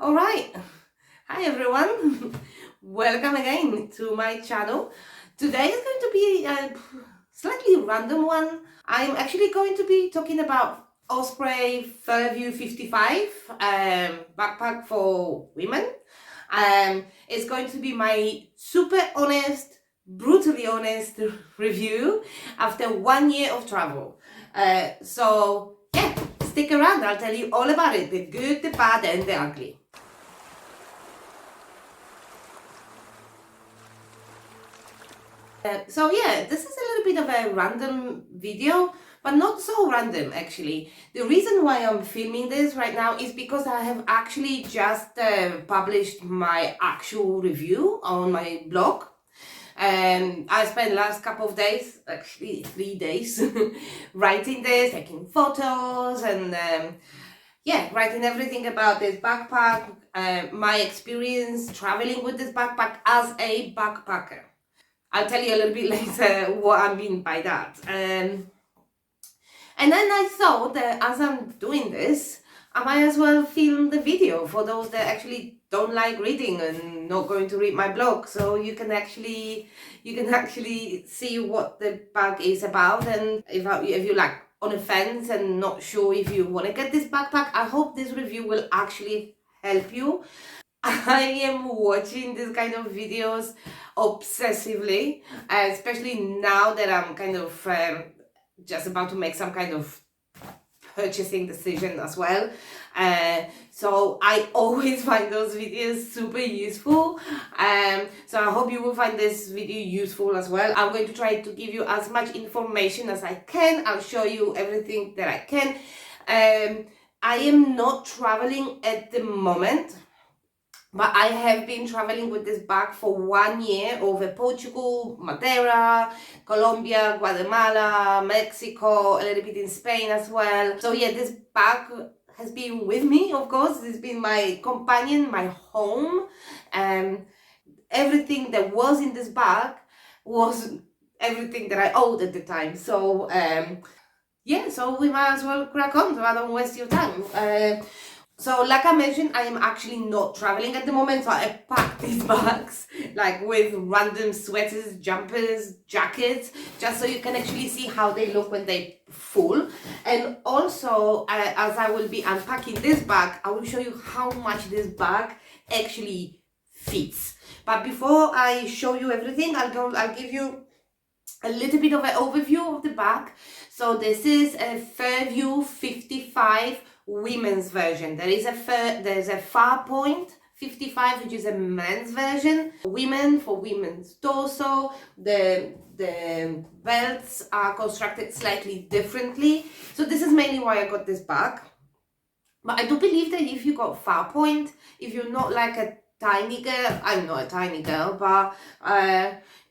All right. Hi everyone. Welcome again to my channel. Today is going to be a slightly random one. I'm actually going to be talking about Osprey Fairview 55 backpack for women. It's going to be my super honest, brutally honest review after 1 year of travel. So yeah, stick around. I'll tell you all about it, the good, the bad, and the ugly. So yeah, this is a little bit of a random video, but not so random actually. The reason why I'm filming this right now is because I have actually just published my actual review on my blog. I spent last couple of days, actually 3 days, writing this, taking photos, and yeah, writing everything about this backpack, my experience traveling with this backpack as a backpacker. I'll tell you a little bit later what I mean by that. And then I thought that as I'm doing this, I might as well film the video for those that actually don't like reading and not going to read my blog. So you can actually see what the bag is about, and if you like on a fence and not sure if you want to get this backpack, I hope this review will actually help you. I am watching this kind of videos obsessively, especially now that I'm kind of just about to make some kind of purchasing decision as well. So I always find those videos super useful. So I hope you will find this video useful as well. I'm going to try to give you as much information as I can. I'll show you everything that I can. I am not traveling at the moment, but I have been traveling with this bag for 1 year over Portugal, Madeira, Colombia, Guatemala, Mexico, a little bit in Spain as well. So yeah, this bag has been with me, of course. It's been my companion, my home. Everything that was in this bag was everything that I owed at the time. So yeah, so we might as well crack on so I don't waste your time. So like I mentioned, I am actually not traveling at the moment, so I packed these bags like with random sweaters, jumpers, jackets, just so you can actually see how they look when they're full. And also, as I will be unpacking this bag, I will show you how much this bag actually fits. But before I show you everything, I'll give you a little bit of an overview of the bag. So this is a Fairview 55 women's version. There's a Farpoint 55, which is a men's version. Women for women's torso. The belts are constructed slightly differently. So this is mainly why I got this bag. But I do believe that if you got Farpoint, if you're not like a tiny girl, I'm not a tiny girl, but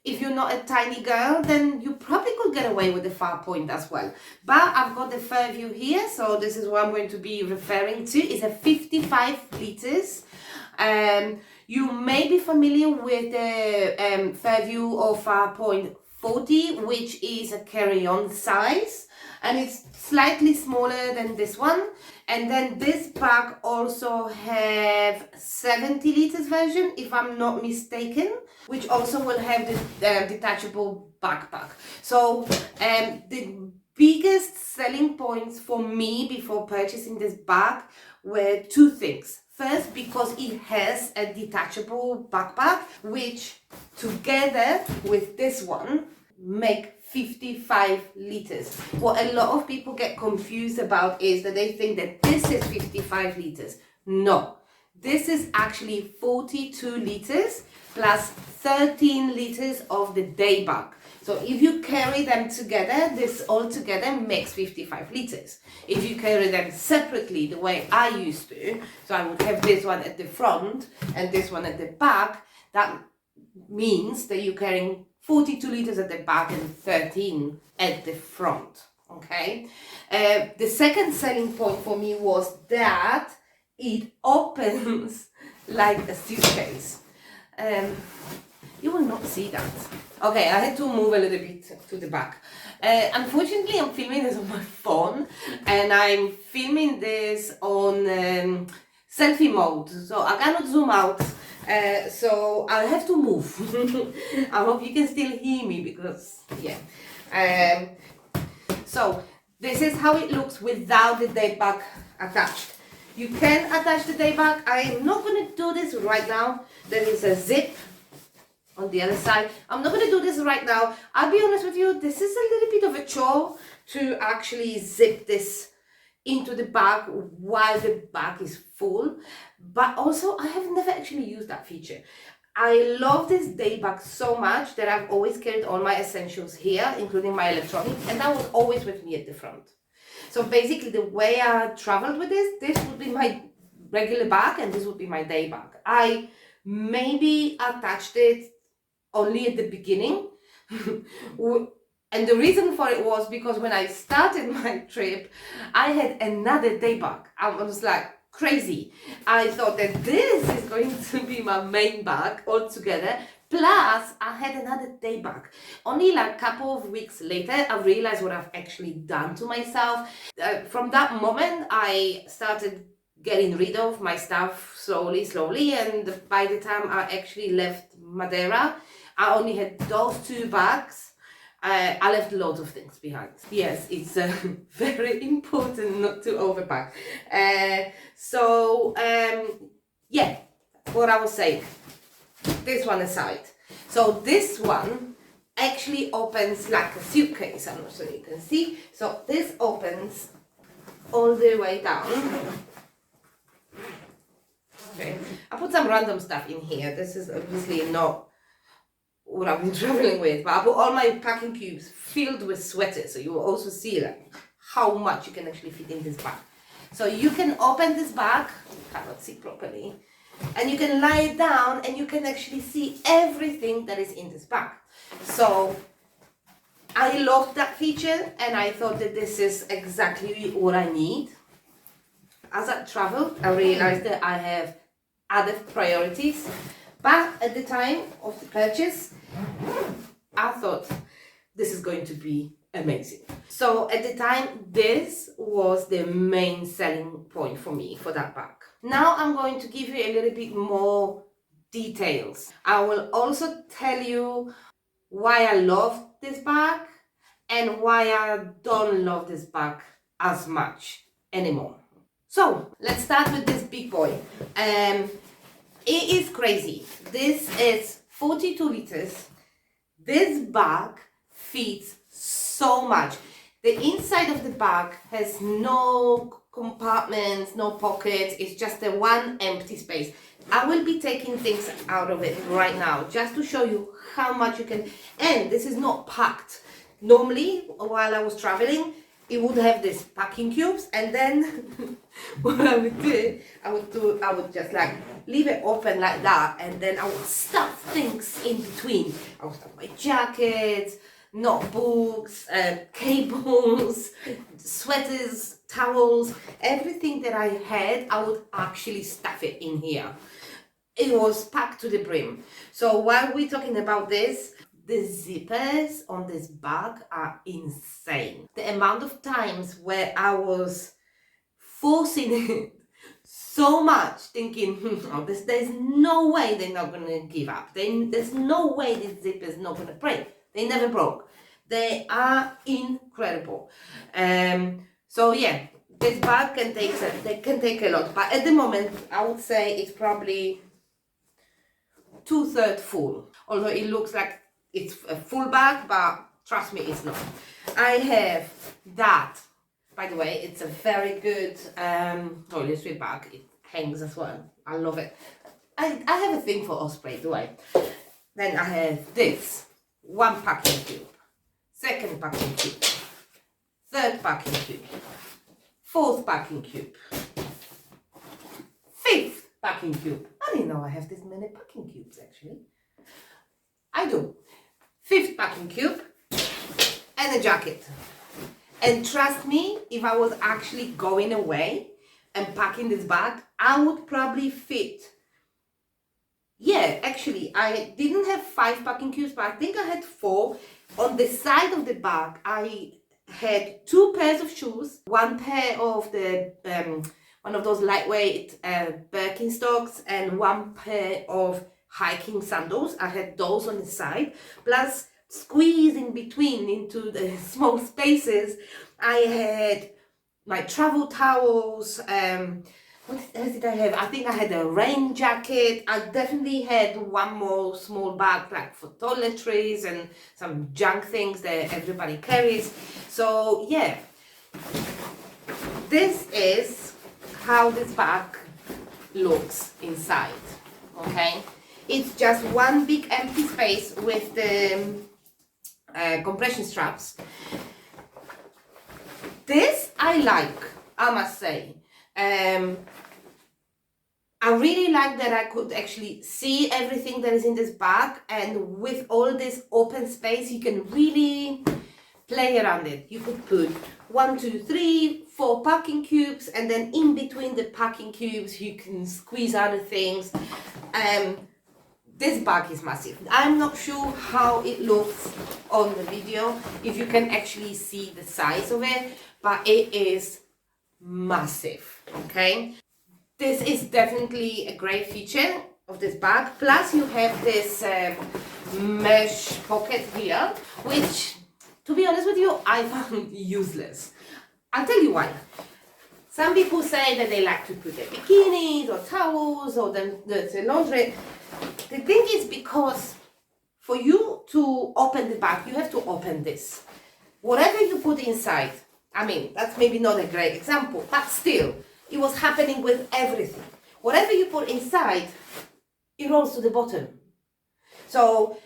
if you're not a tiny girl, then you probably could get away with the Farpoint as well. But I've got the Fairview here, so this is what I'm going to be referring to. It's a 55 liters. You may be familiar with the Fairview or Farpoint 40, which is a carry-on size, and it's slightly smaller than this one. And then this bag also have 70 liters version, if I'm not mistaken, which also will have the detachable backpack. So the biggest selling points for me before purchasing this bag were two things. First, because it has a detachable backpack, which together with this one make 55 liters. What a lot of people get confused about is that they think that this is 55 liters. No, this is actually 42 liters plus 13 liters of the Daypack. So if you carry them together, this all together makes 55 liters. If you carry them separately, the way I used to, so I would have this one at the front and this one at the back, that means that you're carrying 42 liters at the back and 13 at the front. Okay. The second selling point for me was that it opens like a suitcase. You will not see that. Okay, I had to move a little bit to the back. Unfortunately, I'm filming this on my phone, and I'm filming this on selfie mode, so I cannot zoom out. So I have to move. I hope you can still hear me because yeah. So this is how it looks without the Daypack attached. You can attach the Daypack. I am not going to do this right now. There is a zip on the other side. I'm not going to do this right now. I'll be honest with you, this is a little bit of a chore to actually zip this into the bag while the bag is full, but also I have never actually used that feature. I love this day bag so much that I've always carried all my essentials here, including my electronics, and that was always with me at the front. So basically the way I traveled with this would be my regular bag and this would be my day bag. I maybe attached it only at the beginning. And the reason for it was because when I started my trip, I had another day bag. I was like crazy. I thought that this is going to be my main bag altogether. Plus, I had another day bag. Only like a couple of weeks later, I realized what I've actually done to myself. From that moment, I started getting rid of my stuff slowly. And by the time I actually left Madeira, I only had those two bags. I left loads of things behind. Yes, it's very important not to overpack. Yeah, what I was saying, this one aside. So this one actually opens like a suitcase. I'm not sure you can see. So this opens all the way down. Okay, I put some random stuff in here. This is obviously not what I've been traveling with, but I put all my packing cubes filled with sweaters, so you will also see like how much you can actually fit in this bag. So you can open this bag, cannot see properly, and you can lie it down and you can actually see everything that is in this bag. So I love that feature and I thought that this is exactly what I need. As I traveled, I realized that I have other priorities, but at the time of the purchase, I thought this is going to be amazing. So at the time, this was the main selling point for me for that bag. Now I'm going to give you a little bit more details. I will also tell you why I love this bag and why I don't love this bag as much anymore. So let's start with this big boy. It is crazy. This is 42 liters. This bag fits so much. The inside of the bag has no compartments, no pockets. It's just a one empty space. I will be taking things out of it right now just to show you how much you can. And this is not packed. Normally, while I was traveling, it would have these packing cubes, and then what I would do, I would just like leave it open like that, and then I would stuff things in between. I would stuff my jackets, notebooks, cables, sweaters, towels, everything that I had, I would actually stuff it in here. It was packed to the brim. So while we're talking about this, the zippers on this bag are insane. The amount of times where I was forcing it so much, thinking, oh, there's no way they're not gonna give up. There's no way this zipper is not gonna break. They never broke. They are incredible. So yeah, this bag can take a lot. But at the moment, I would say it's probably 2/3 full. Although it looks like it's a full bag, but trust me, it's not. I have that. By the way, it's a very good toiletry bag. It hangs as well. I love it. I have a thing for Osprey, do I? Then I have this. One packing cube. Second packing cube. Third packing cube. Fourth packing cube. Fifth packing cube. I didn't know I have this many packing cubes actually. I do. Fifth packing cube and a jacket. And trust me, if I was actually going away and packing this bag, I would probably fit. Yeah, actually, I didn't have 5 packing cubes, but I think I had 4. On the side of the bag, I had 2 pairs of shoes, 1 pair of the one of those lightweight Birkenstocks and one pair of hiking sandals. I had those on the side, plus squeezing between into the small spaces, I had my travel towels. What else did I have? I think I had a rain jacket. I definitely had one more small bag like for toiletries and some junk things that everybody carries. So yeah, this is how this bag looks inside. Okay, it's just one big empty space with the compression straps. This I like, I must say. I really like that I could actually see everything that is in this bag, and with all this open space you can really play around it. You could put 1, 2, 3, 4 packing cubes, and then in between the packing cubes you can squeeze other things. This bag is massive. I'm not sure how it looks on the video, if you can actually see the size of it, but it is massive, okay? This is definitely a great feature of this bag. Plus you have this mesh pocket here, which, to be honest with you, I found useless. I'll tell you why. Some people say that they like to put their bikinis or towels or the laundry. The thing is, because for you to open the bag, you have to open this. Whatever you put inside, I mean, that's maybe not a great example, but still, it was happening with everything. Whatever you put inside, it rolls to the bottom. So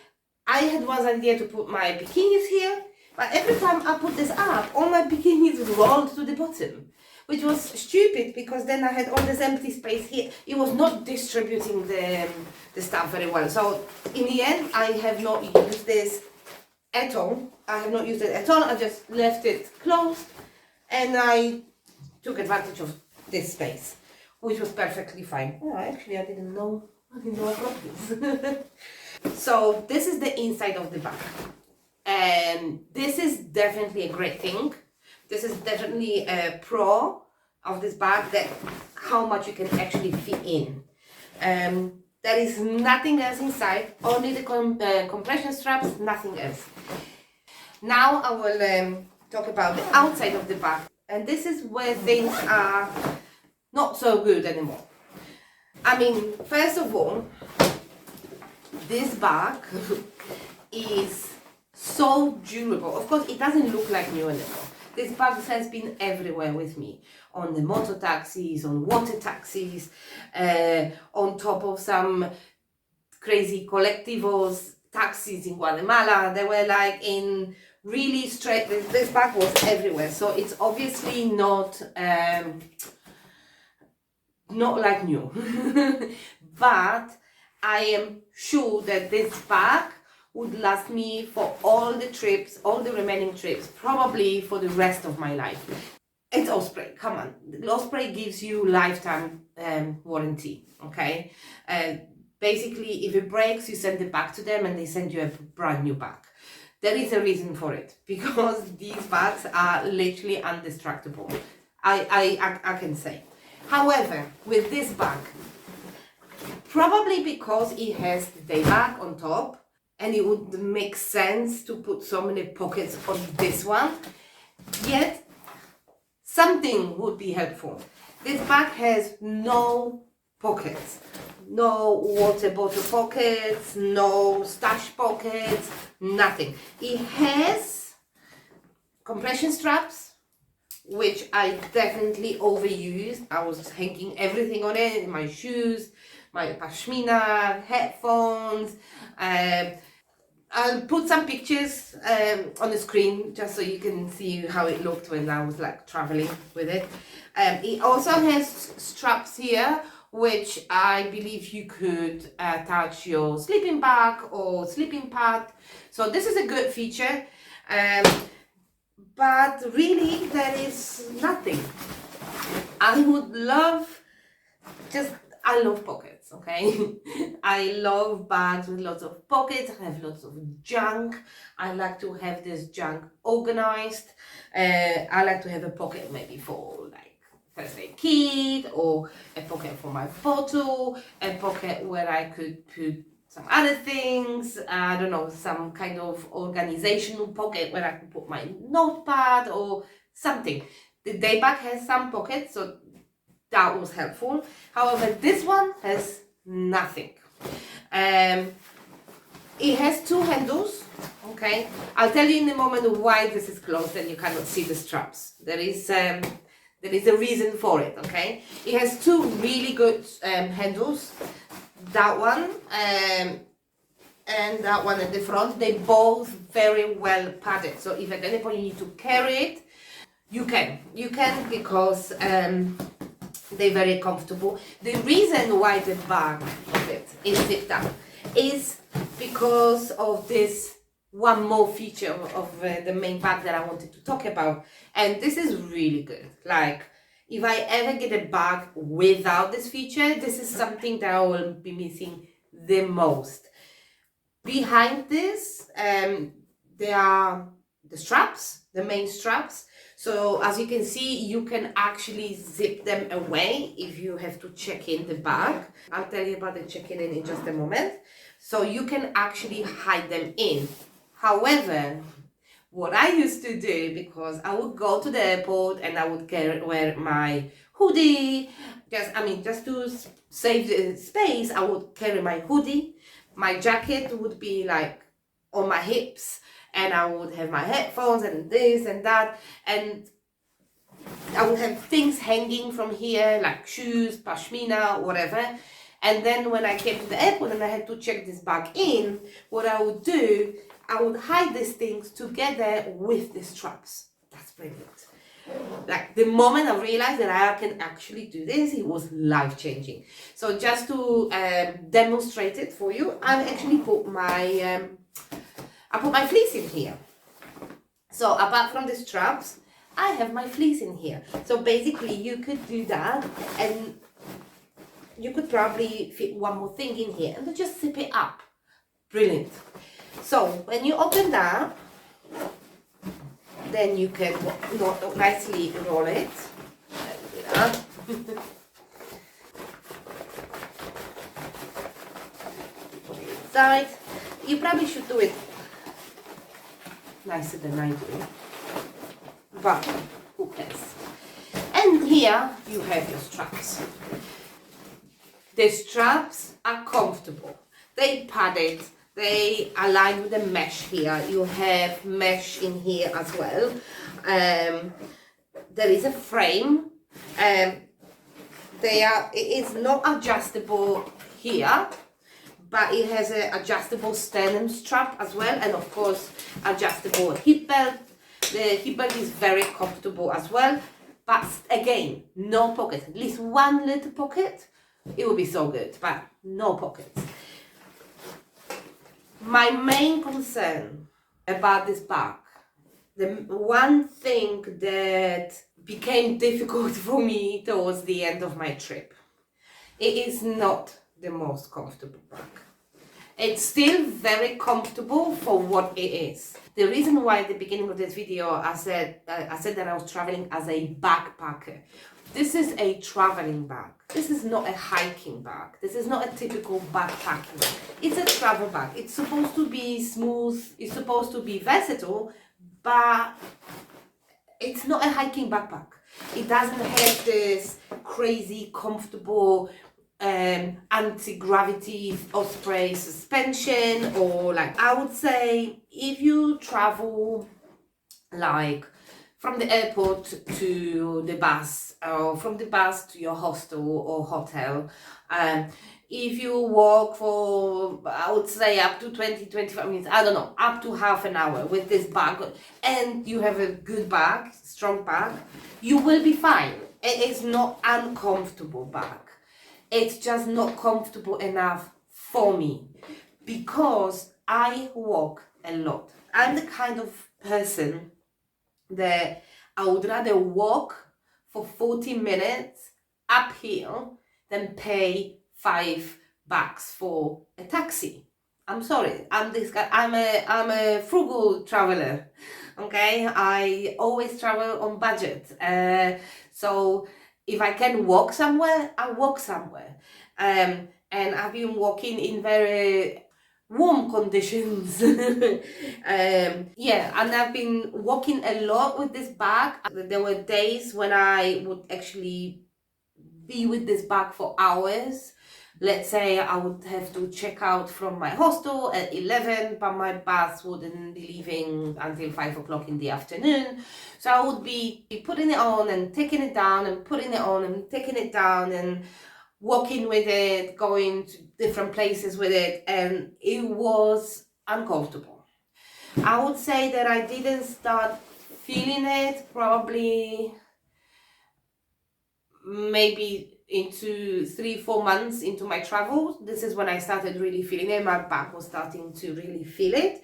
I had one idea to put my bikinis here, but every time I put this up, all my bikinis rolled to the bottom, which was stupid because then I had all this empty space here. It was not distributing the stuff very well. So in the end, I have not used this at all. I just left it closed, and I took advantage of this space, which was perfectly fine. Oh, actually, I didn't know I got this. So this is the inside of the bag, and this is definitely a great thing. This is definitely a pro of this bag, that how much you can actually fit in. There is nothing else inside, only the compression straps, nothing else. Now I will talk about the outside of the bag, and this is where things are not so good anymore. I mean, first of all, this bag is so durable. Of course, it doesn't look like new anymore. This bag has been everywhere with me, on the motor taxis, on water taxis, on top of some crazy colectivos taxis in Guatemala. They were like in really straight, this bag was everywhere. So it's obviously not like new. But I am sure that this bag would last me for all the trips, all the remaining trips, probably for the rest of my life. It's Osprey, come on. Osprey gives you lifetime warranty, okay? Basically, if it breaks, you send it back to them and they send you a brand new bag. There is a reason for it, because these bags are literally indestructible. I can say. However, with this bag, probably because it has the Daypack on top, and it would make sense to put so many pockets on this one, yet something would be helpful. This bag has no pockets, no water bottle pockets, no stash pockets, nothing. It has compression straps, which I definitely overused. I was hanging everything on it, my shoes, my pashmina, headphones. I'll put some pictures on the screen just so you can see how it looked when I was like traveling with it. It also has straps here, which I believe you could attach your sleeping bag or sleeping pad. So this is a good feature. But really there is nothing. I would love I love pockets, okay? I love bags with lots of pockets. I have lots of junk. I like to have this junk organized. I like to have a pocket maybe for like first aid kit, or a pocket for my bottle, a pocket where I could put some other things, I don't know, some kind of organizational pocket where I could put my notepad or something. The Daypack has some pockets, so that was helpful. However, this one has nothing. It has two handles, okay? I'll tell you in a moment why this is closed and you cannot see the straps. There is a reason for it, okay? It has two really good handles. That one and that one at the front, they both very well padded. So if at any point you need to carry it, you can because they're very comfortable. The reason why the back of it is zipped up is because of this one more feature of the main bag that I wanted to talk about. And this is really good. Like, if I ever get a bag without this feature, this is something that I will be missing the most. Behind this, there are the straps, the main straps. So as you can see, you can actually zip them away if you have to check in the bag. I'll tell you about the checking in just a moment. So you can actually hide them in. However, what I used to do, because I would go to the airport and I would wear my hoodie, just to save the space, I would carry my hoodie. My jacket would be like on my hips, and I would have my headphones and this and that, and I would have things hanging from here like shoes, pashmina, whatever. And then when I came to the airport and I had to check this bag in, what I would do, I would hide these things together with the straps. That's brilliant. Like, the moment I realized that I can actually do this, it was life-changing. So just to demonstrate it for you, I actually put my fleece in here. So apart from the straps, I have my fleece in here. So basically you could do that, and you could probably fit one more thing in here and then just zip it up. Brilliant. So when you open that, then you can nicely roll it. Put it inside. You probably should do it nicer than I do, but who cares? And here you have your straps. The straps are comfortable. They padded. They align with the mesh here. You have mesh in here as well. There is a frame. It is not adjustable here, but it has an adjustable sternum strap as well, and of course adjustable hip belt. The hip belt is very comfortable as well, but again, no pocket. At least one little pocket, it would be so good, but no pockets. My main concern about this bag, the one thing that became difficult for me towards the end of my trip, it is not the most comfortable bag. It's still very comfortable for what it is. The reason why at the beginning of this video I said that I was traveling as a backpacker. This is a traveling bag. This is not a hiking bag. This is not a typical backpacking bag. It's a travel bag. It's supposed to be smooth. It's supposed to be versatile, but it's not a hiking backpack. It doesn't have this crazy, comfortable anti-gravity Osprey suspension, or like, I would say if you travel like from the airport to the bus, or from the bus to your hostel or hotel, if you walk for, I would say, up to 20-25 minutes, I don't know, up to half an hour with this bag, and you have a good bag, strong bag, you will be fine. It is not uncomfortable bag. It's just not comfortable enough for me, because I walk a lot. I'm the kind of person that I would rather walk for 40 minutes uphill than pay $5 for a taxi. I'm sorry, I'm this guy. I'm a frugal traveler. Okay, I always travel on budget. So if I can walk somewhere, I walk somewhere. And I've been walking in very warm conditions. Yeah, and I've been walking a lot with this bag. There were days when I would actually be with this bag for hours. Let's say I would have to check out from my hostel at 11, but my bus wouldn't be leaving until 5 o'clock in the afternoon. So I would be putting it on and taking it down and putting it on and taking it down and walking with it, going to different places with it, and it was uncomfortable. I would say that I didn't start feeling it probably maybe into 3-4 months into my travel. This is when I started really feeling it. My back was starting to really feel it.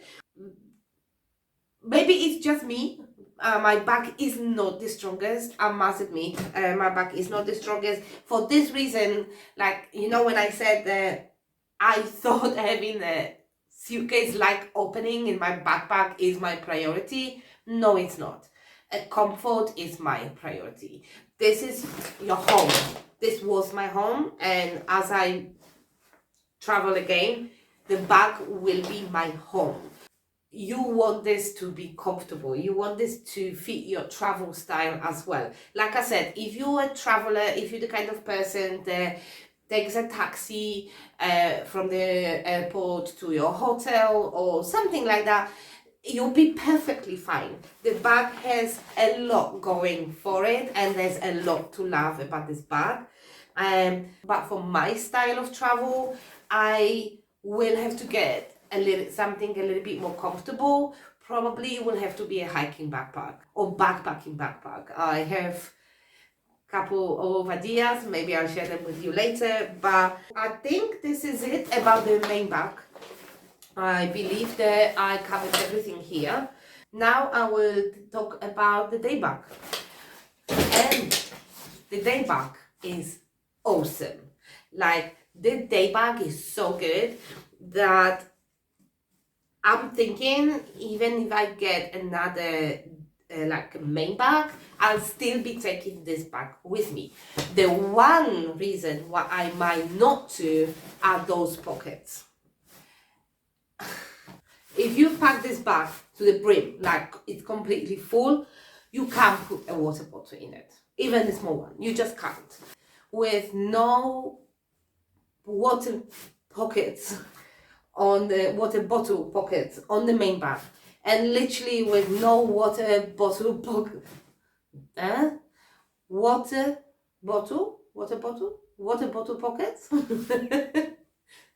Maybe it's just me. My back is not the strongest. I must admit, my back is not the strongest. For this reason, like, you know, when I said that I thought having a suitcase-like opening in my backpack is my priority. No, it's not. Comfort is my priority. This is your home. This was my home, and as I travel again, the bag will be my home. You want this to be comfortable. You want this to fit your travel style as well. Like I said, if you're a traveler, if you're the kind of person that takes a taxi from the airport to your hotel or something like that, you'll be perfectly fine. The bag has a lot going for it, and there's a lot to love about this bag. But for my style of travel, I will have to get something a little bit more comfortable. Probably it will have to be a hiking backpack or backpacking backpack. I have a couple of ideas, maybe I'll share them with you later, but I think this is it about the main bag. I believe that I covered everything here. Now I will talk about the day bag. And the day bag is awesome. Like, the day bag is so good that I'm thinking, even if I get another like a main bag, I'll still be taking this bag with me. The one reason why I might not to are those pockets. If you pack this bag to the brim, like it's completely full, you can't put a water bottle in it, even a small one. You just can't. With no water pockets on the water bottle pockets on the main bag, and literally with no water bottle pocket, water bottle pockets.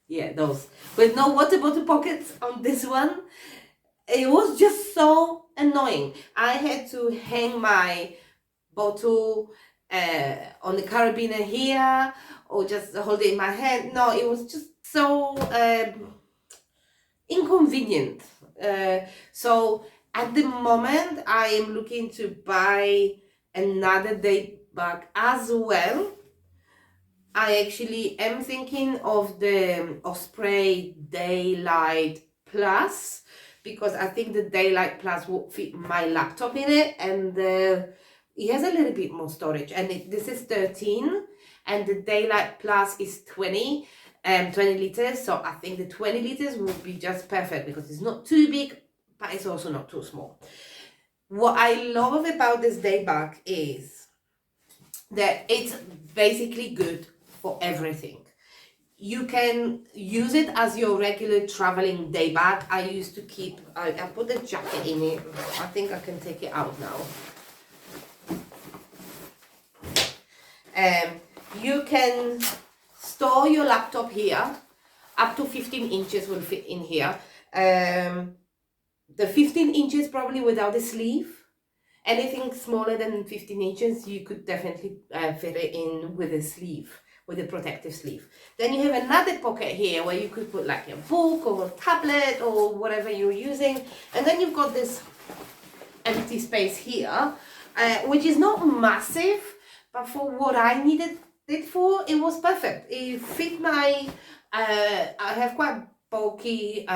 Yeah, those with no water bottle pockets on this one. It was just so annoying. I had to hang my bottle on the carabiner here, or just hold it in my hand. No, it was just so inconvenient. So at the moment, I am looking to buy another day bag as well. I actually am thinking of the Osprey Daylight Plus, because I think the Daylight Plus will fit my laptop in it, and it has a little bit more storage, and this is 13 and the Daylight Plus is 20 liters, so I think the 20 liters will be just perfect because it's not too big, but it's also not too small. What I love about this day bag is that it's basically good for everything. You can use it as your regular traveling day bag. I used to keep, I put the jacket in it. I think I can take it out now. You can store your laptop here. Up to 15 inches will fit in here. The 15 inches probably without a sleeve. Anything smaller than 15 inches, you could definitely fit it in with a sleeve, with a protective sleeve. Then you have another pocket here where you could put like a book or a tablet or whatever you're using. And then you've got this empty space here, which is not massive, but for what I needed it for, it was perfect. It fit my, I have quite bulky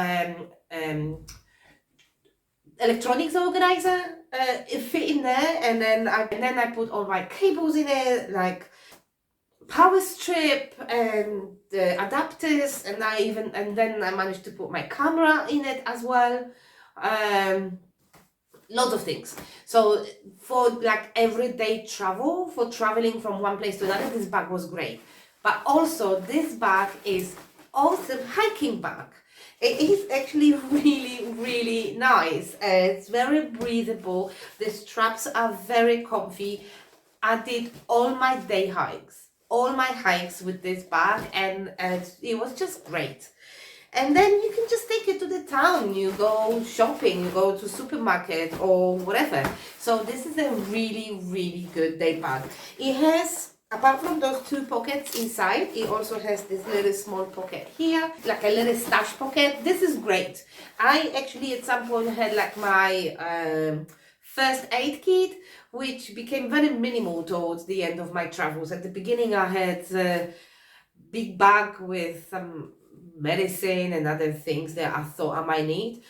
electronics organizer it fit in there, and then I put all my cables in it, like power strip and the adapters, and then I managed to put my camera in it as well. Lots of things. So for like everyday travel, for traveling from one place to another, this bag was great. But also this bag is awesome hiking bag. It is actually really, really nice. It's very breathable. The straps are very comfy. I did all my day hikes, all my hikes with this bag, and it was just great. And then you can just take it to the town. You go shopping, you go to supermarket or whatever. So this is a really, really good day bag. It has, apart from those two pockets inside, it also has this little small pocket here, like a little stash pocket. This is great. I actually at some point had like my first aid kit, which became very minimal towards the end of my travels. At the beginning I had a big bag with some medicine and other things that I thought I might need.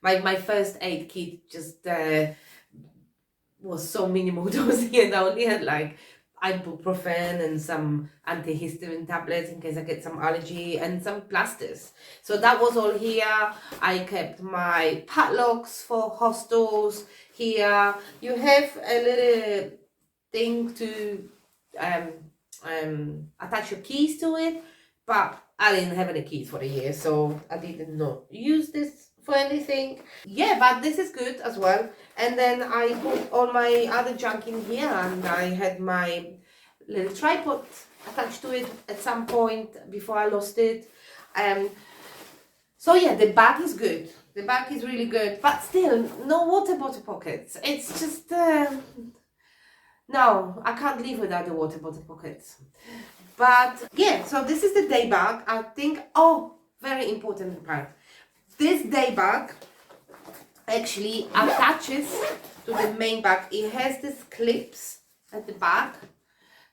my first aid kit just was so minimal towards the end. I only had like ibuprofen and some antihistamine tablets in case I get some allergy and some plasters. So that was all here. I kept my padlocks for hostels here. You have a little thing to attach your keys to it, but I didn't have any keys for a year, so I did not use this for anything. Yeah, but this is good as well. And then I put all my other junk in here, and I had my little tripod attached to it at some point before I lost it. So yeah, the bag is good. The bag is really good, but still, no water bottle pockets. It's just, no, I can't live without the water bottle pockets. But yeah, so this is the day bag. I think, oh, very important part. This day bag actually attaches to the main bag. It has these clips at the back.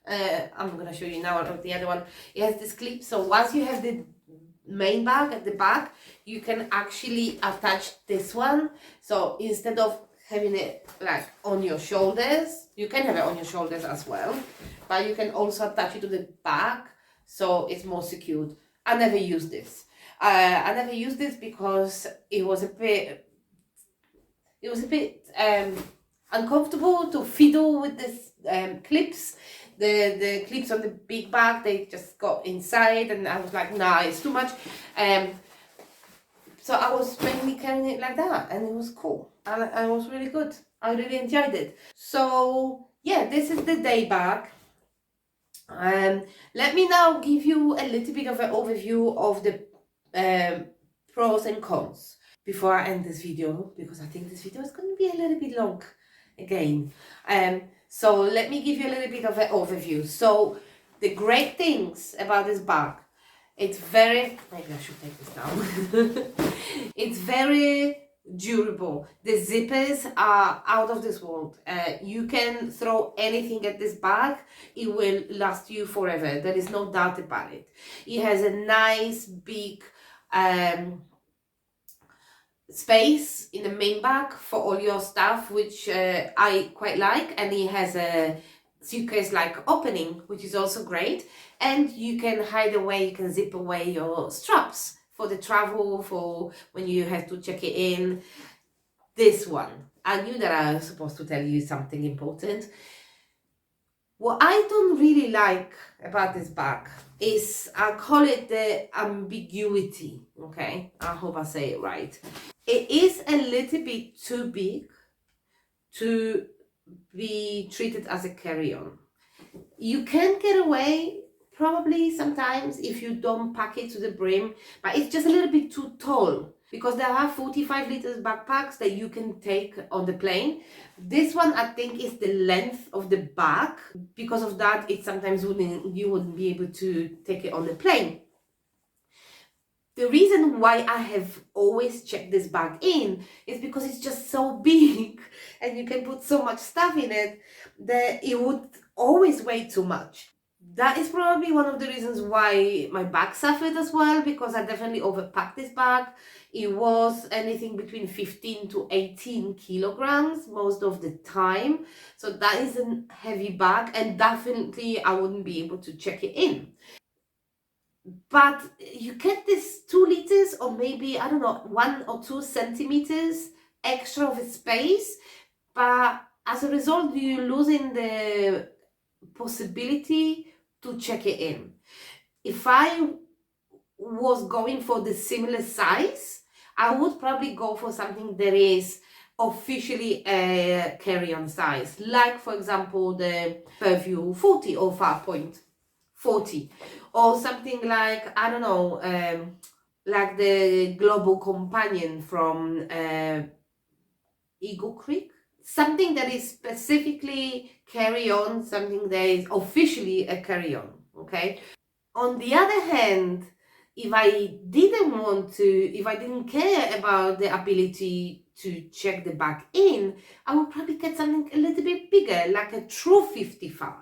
I'm gonna show you now the other one. It has this clip, so once you have the main bag at the back, you can actually attach this one. So instead of having it like on your shoulders, you can have it on your shoulders as well, but you can also attach it to the back, so it's more secured. I never used this. I never used this because it was a bit uncomfortable to fiddle with this clips. The clips on the big bag, they just got inside, and I was like, nah, it's too much. So I was mainly carrying it like that, and it was cool. And it was really good. I really enjoyed it. So yeah, this is the day bag. Let me now give you a little bit of an overview of the pros and cons before I end this video, because I think this video is going to be a little bit long again. So let me give you a little bit of an overview. So the great things about this bag, it's very, maybe I should take this down. It's very durable. The zippers are out of this world. You can throw anything at this bag, it will last you forever. There is no doubt about it. It has a nice big space in the main bag for all your stuff, which I quite like, and it has a suitcase like opening, which is also great. And you can hide away, you can zip away your straps for the travel, for when you have to check it in. This one, I knew that I was supposed to tell you something important. What I don't really like about this bag is, I call it the ambiguity, okay? I hope I say it right. It is a little bit too big to be treated as a carry-on. You can get away probably sometimes if you don't pack it to the brim, but it's just a little bit too tall, because there are 45 liters backpacks that you can take on the plane. This one, I think, is the length of the bag. Because of that, it sometimes you wouldn't be able to take it on the plane. The reason why I have always checked this bag in is because it's just so big and you can put so much stuff in it that it would always weigh too much. That is probably one of the reasons why my bag suffered as well, because I definitely overpacked this bag. It was anything between 15 to 18 kilograms most of the time. So that is a heavy bag, and definitely I wouldn't be able to check it in. But you get this 2 liters, or maybe, I don't know, 1 or 2 centimeters extra of space, but as a result, you're losing the possibility to check it in. If I was going for the similar size, I would probably go for something that is officially a carry-on size, like for example the Fairview 40 or 5.40, or something like, I don't know, like the Global Companion from Eagle Creek. Something that is specifically carry-on, something that is officially a carry-on, okay? On the other hand, if I didn't care about the ability to check the bag in, I would probably get something a little bit bigger, like a true 55.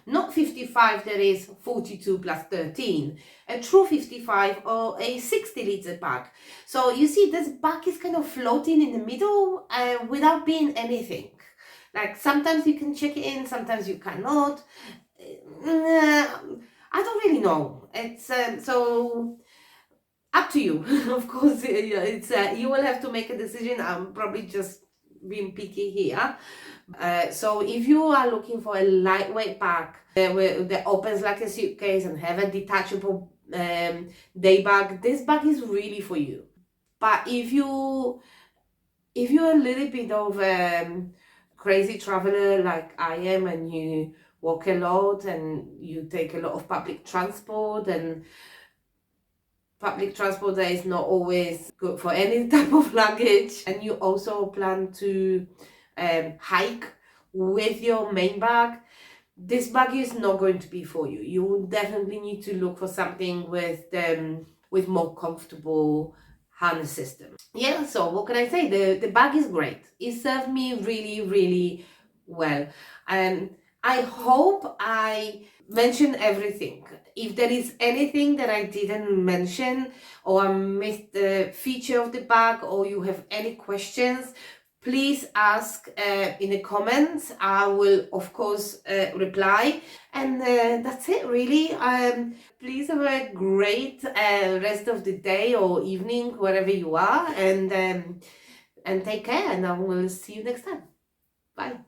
Not 55 that is 42 plus 13, a true 55 or a 60-liter bag. So you see, this bag is kind of floating in the middle without being anything. Like sometimes you can check it in, sometimes you cannot. I don't really know. It's so up to you. Of course, it's you will have to make a decision. I'm probably just being picky here. So if you are looking for a lightweight bag that opens like a suitcase and have a detachable day bag, this bag is really for you. But if you're a little bit of crazy traveler like I am, and you walk a lot and you take a lot of public transport, and public transport that is not always good for any type of luggage, and you also plan to hike with your main bag, this bag is not going to be for you. You will definitely need to look for something with more comfortable harness system. Yeah, so what can I say? The bag is great. It served me really, really well. And I hope I mentioned everything. If there is anything that I didn't mention, or I missed the feature of the bag, or you have any questions, please ask in the comments. I will of course reply, and that's it really. Please have a great rest of the day or evening wherever you are, and take care, and I will see you next time. Bye.